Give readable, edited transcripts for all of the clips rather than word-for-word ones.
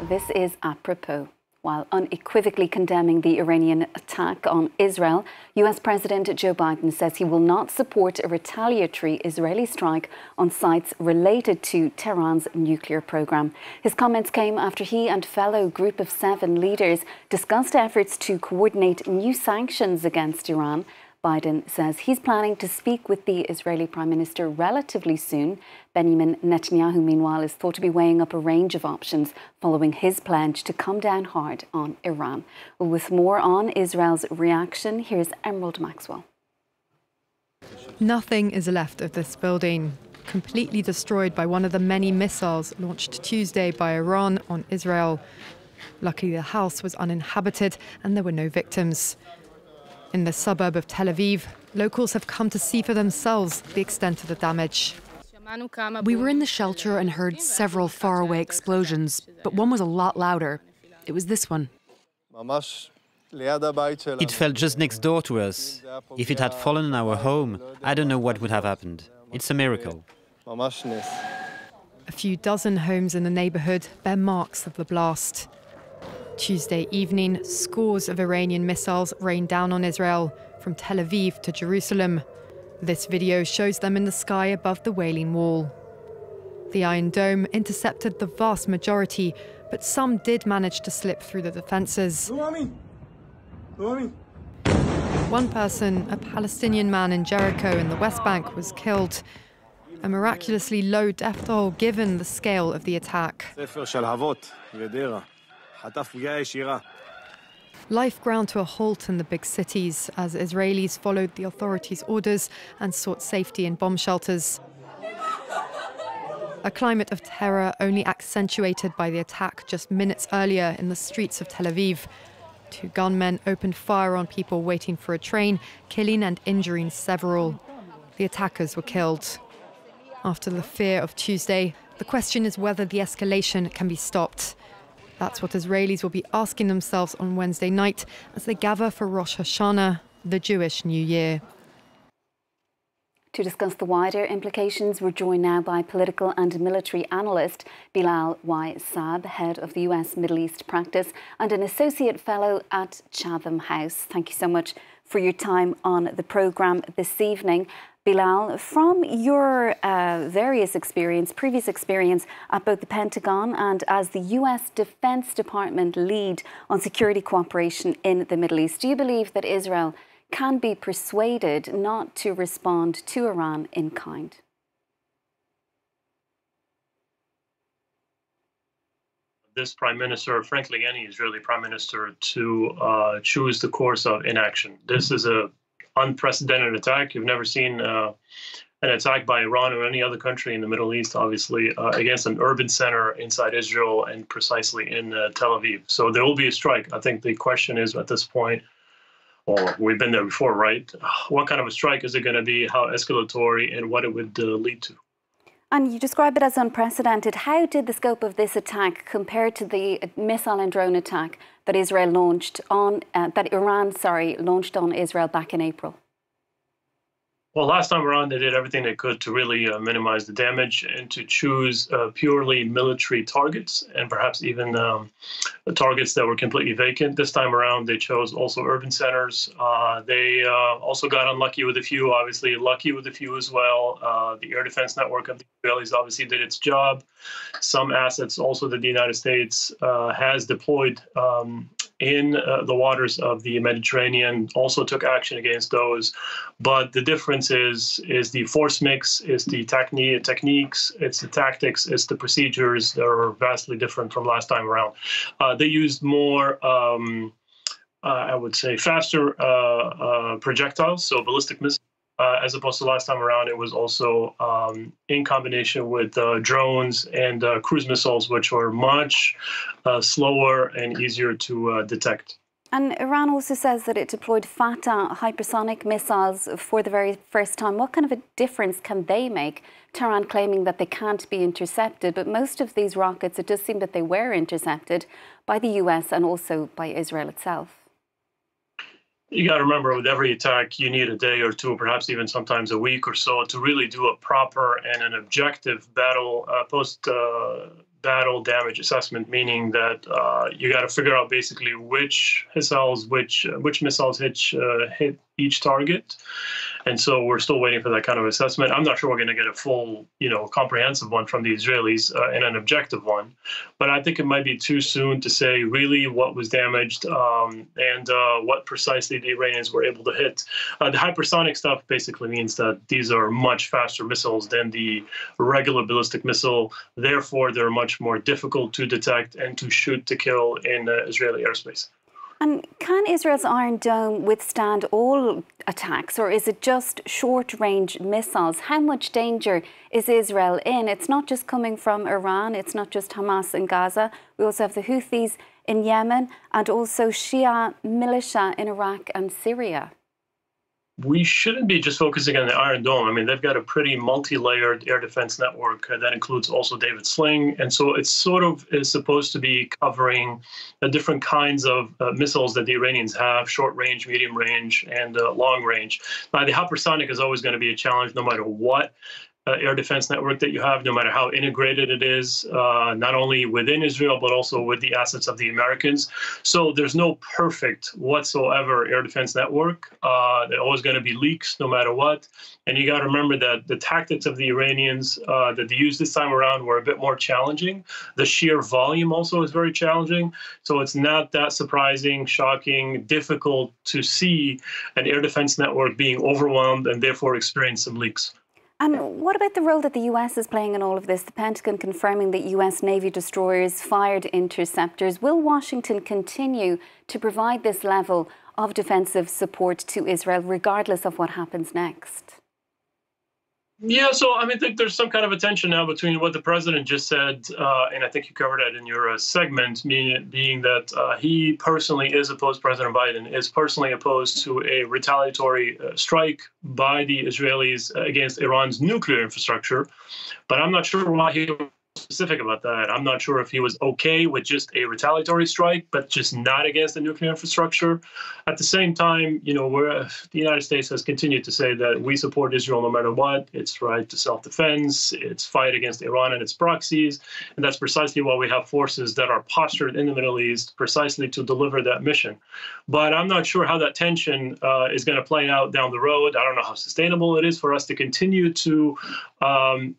This is apropos. While unequivocally condemning the Iranian attack on Israel, US President Joe Biden says he will not support a retaliatory Israeli strike on sites related to Tehran's nuclear program. His comments came after he and fellow Group of 7 leaders discussed efforts to coordinate new sanctions against Iran. Biden says he's planning to speak with the Israeli Prime Minister relatively soon. Binyamin Netanyahu, meanwhile, is thought to be weighing up a range of options following his pledge to come down hard on Iran. With more on Israel's reaction, here's Emerald Maxwell. Nothing is left of this building, completely destroyed by one of the many missiles launched Tuesday by Iran on Israel. Luckily, the house was uninhabited and there were no victims. In the suburb of Tel Aviv, locals have come to see for themselves the extent of the damage. We were in the shelter and heard several faraway explosions, but one was a lot louder. It was this one. It fell just next door to us. If it had fallen on our home, I don't know what would have happened. It's a miracle. A few dozen homes in the neighborhood bear marks of the blast. Tuesday evening, scores of Iranian missiles rained down on Israel, from Tel Aviv to Jerusalem. This video shows them in the sky above the Wailing Wall. The Iron Dome intercepted the vast majority, but some did manage to slip through the defences. One person, a Palestinian man in Jericho in the West Bank, was killed. A miraculously low death toll given the scale of the attack. Life ground to a halt in the big cities as Israelis followed the authorities' orders and sought safety in bomb shelters. A climate of terror only accentuated by the attack just minutes earlier in the streets of Tel Aviv. 2 gunmen opened fire on people waiting for a train, killing and injuring several. The attackers were killed. After the fear of Tuesday, the question is whether the escalation can be stopped. That's what Israelis will be asking themselves on Wednesday night as they gather for Rosh Hashanah, the Jewish New Year. To discuss the wider implications, we're joined now by political and military analyst Bilal Saab, head of the US Middle East practice and an associate fellow at Chatham House. Thank you so much for your time on the programme this evening. Bilal, from your previous experience at both the Pentagon and as the US Defense Department lead on security cooperation in the Middle East, do you believe that Israel can be persuaded not to respond to Iran in kind? This Prime Minister, frankly, any Israeli Prime Minister, to choose the course of inaction. This is an unprecedented attack. You've never seen an attack by Iran or any other country in the Middle East, obviously, against an urban center inside Israel and precisely in Tel Aviv. So there will be a strike. I think the question is at this point, or we've been there before, right? What kind of a strike is it going to be? How escalatory and what it would lead to? And you describe it as unprecedented. How did the scope of this attack compare to the missile and drone attack that Iran launched on Israel back in April? Well, last time around, they did everything they could to really minimize the damage and to choose purely military targets and perhaps even targets that were completely vacant. This time around, they chose also urban centers. They also got unlucky with a few, obviously lucky with a few as well. The air defense network of the Israelis obviously did its job. Some assets also that the United States has deployed in the waters of the Mediterranean also took action against those. But the difference is the force mix, is the techniques, it's the tactics, it's the procedures that are vastly different from last time around. They used more, I would say, faster projectiles, so ballistic missiles. As opposed to last time around, it was also in combination with drones and cruise missiles, which were much slower and easier to detect. And Iran also says that it deployed Fatah hypersonic missiles for the very first time. What kind of a difference can they make? Tehran claiming that they can't be intercepted, but most of these rockets, it does seem that they were intercepted by the US and also by Israel itself. You got to remember, with every attack, you need a day or two, perhaps even sometimes a week or so, to really do a proper and an objective battle battle damage assessment, meaning that you got to figure out basically which missiles hit each target. And so we're still waiting for that kind of assessment. I'm not sure we're going to get a full, comprehensive one from the Israelis and an objective one. But I think it might be too soon to say really what was damaged and what precisely the Iranians were able to hit. The hypersonic stuff basically means that these are much faster missiles than the regular ballistic missile. Therefore, they're much more difficult to detect and to shoot to kill in Israeli airspace. And can Israel's Iron Dome withstand all attacks, or is it just short-range missiles? How much danger is Israel in? It's not just coming from Iran, it's not just Hamas in Gaza. We also have the Houthis in Yemen and also Shia militia in Iraq and Syria. We shouldn't be just focusing on the Iron Dome. I mean, they've got a pretty multi-layered air defense network that includes also David Sling. And so it's sort of is supposed to be covering the different kinds of missiles that the Iranians have, short range, medium range, and long range. Now, the hypersonic is always going to be a challenge no matter what air defense network that you have, no matter how integrated it is, not only within Israel, but also with the assets of the Americans. So there's no perfect whatsoever air defense network. There are always going to be leaks no matter what. And you got to remember that the tactics of the Iranians that they used this time around were a bit more challenging. The sheer volume also is very challenging. So it's not that surprising, shocking, difficult to see an air defense network being overwhelmed and therefore experience some leaks. And what about the role that the US is playing in all of this? The Pentagon confirming that US Navy destroyers fired interceptors. Will Washington continue to provide this level of defensive support to Israel, regardless of what happens next? Yeah, so I think there's some kind of a tension now between what the president just said, and I think you covered that in your segment, being that he personally is opposed, President Biden is personally opposed to a retaliatory strike by the Israelis against Iran's nuclear infrastructure. But I'm not sure why he was specific about that. I'm not sure if he was okay with just a retaliatory strike, but just not against the nuclear infrastructure. At the same time, the United States has continued to say that we support Israel no matter what. Its right to self-defense, its fight against Iran and its proxies. And that's precisely why we have forces that are postured in the Middle East precisely to deliver that mission. But I'm not sure how that tension is going to play out down the road. I don't know how sustainable it is for us to continue to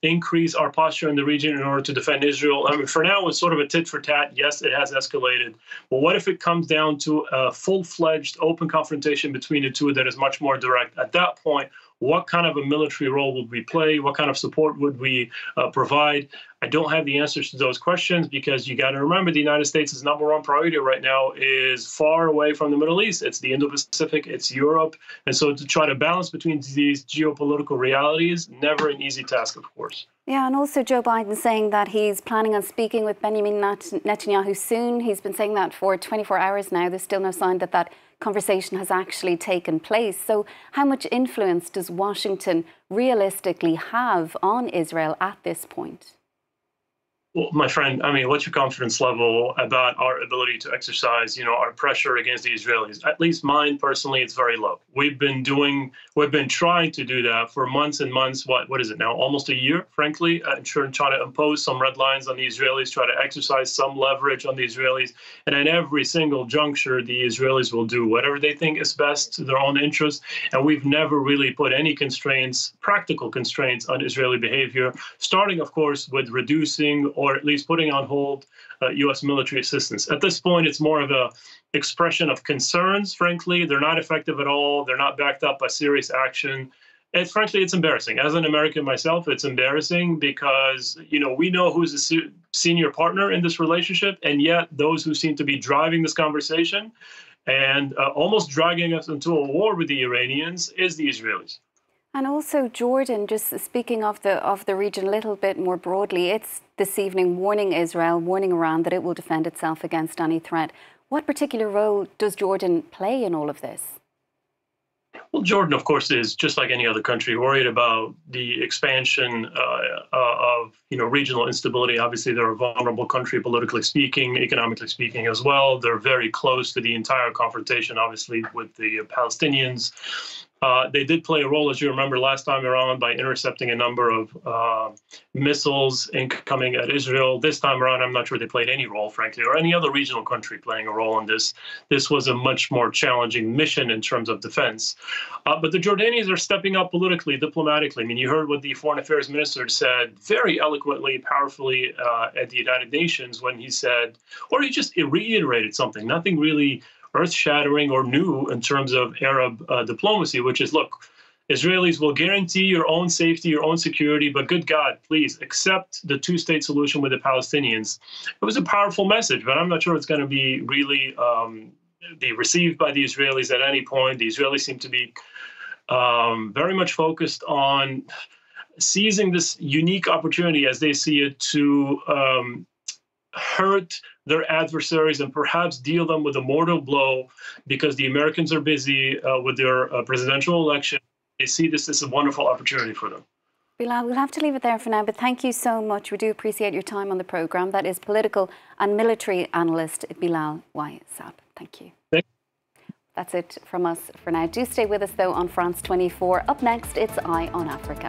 increase our posture in the region in order to defend Israel. I mean, for now, it's sort of a tit for tat. Yes, it has escalated. But what if it comes down to a full-fledged open confrontation between the two that is much more direct? At that point, what kind of a military role would we play? What kind of support would we provide? I don't have the answers to those questions because you got to remember the United States' number one priority right now is far away from the Middle East. It's the Indo-Pacific, it's Europe. And so to try to balance between these geopolitical realities, never an easy task, of course. Yeah, and also Joe Biden saying that he's planning on speaking with Binyamin Netanyahu soon. He's been saying that for 24 hours now. There's still no sign that that conversation has actually taken place. So how much influence does Washington realistically have on Israel at this point? Well, my friend, what's your confidence level about our ability to exercise, our pressure against the Israelis? At least mine personally, it's very low. We've been trying to do that for months and months. What is it now? Almost a year, frankly, trying to impose some red lines on the Israelis, try to exercise some leverage on the Israelis. And at every single juncture, the Israelis will do whatever they think is best to their own interest. And we've never really put any constraints, practical constraints on Israeli behavior, starting, of course, with reducing or at least putting on hold U.S. military assistance. At this point, it's more of a expression of concerns, frankly. They're not effective at all. They're not backed up by serious action. And frankly, it's embarrassing. As an American myself, it's embarrassing because, we know who's a senior partner in this relationship, and yet those who seem to be driving this conversation and almost dragging us into a war with the Iranians is the Israelis. And also, Jordan, just speaking of the region a little bit more broadly, it's this evening warning Israel, warning Iran that it will defend itself against any threat. What particular role does Jordan play in all of this? Well, Jordan, of course, is just like any other country worried about the expansion of regional instability. Obviously, they're a vulnerable country, politically speaking, economically speaking as well. They're very close to the entire confrontation, obviously, with the Palestinians. They did play a role, as you remember, last time around by intercepting a number of missiles incoming at Israel. This time around, I'm not sure they played any role, frankly, or any other regional country playing a role in this. This was a much more challenging mission in terms of defense. But the Jordanians are stepping up politically, diplomatically. I mean, you heard what the foreign affairs minister said very eloquently, powerfully at the United Nations when he said, or he just reiterated something, nothing really earth-shattering or new in terms of Arab diplomacy, which is, look, Israelis will guarantee your own safety, your own security, but good God, please accept the two-state solution with the Palestinians. It was a powerful message, but I'm not sure it's going to be really be received by the Israelis at any point. The Israelis seem to be very much focused on seizing this unique opportunity as they see it to hurt their adversaries and perhaps deal them with a mortal blow because the Americans are busy with their presidential election. They see this as a wonderful opportunity for them. Bilal, we'll have to leave it there for now, but thank you so much. We do appreciate your time on the programme. That is political and military analyst Bilal Y. Saab. Thank you. That's it from us for now. Do stay with us, though, on France 24. Up next, it's Eye on Africa.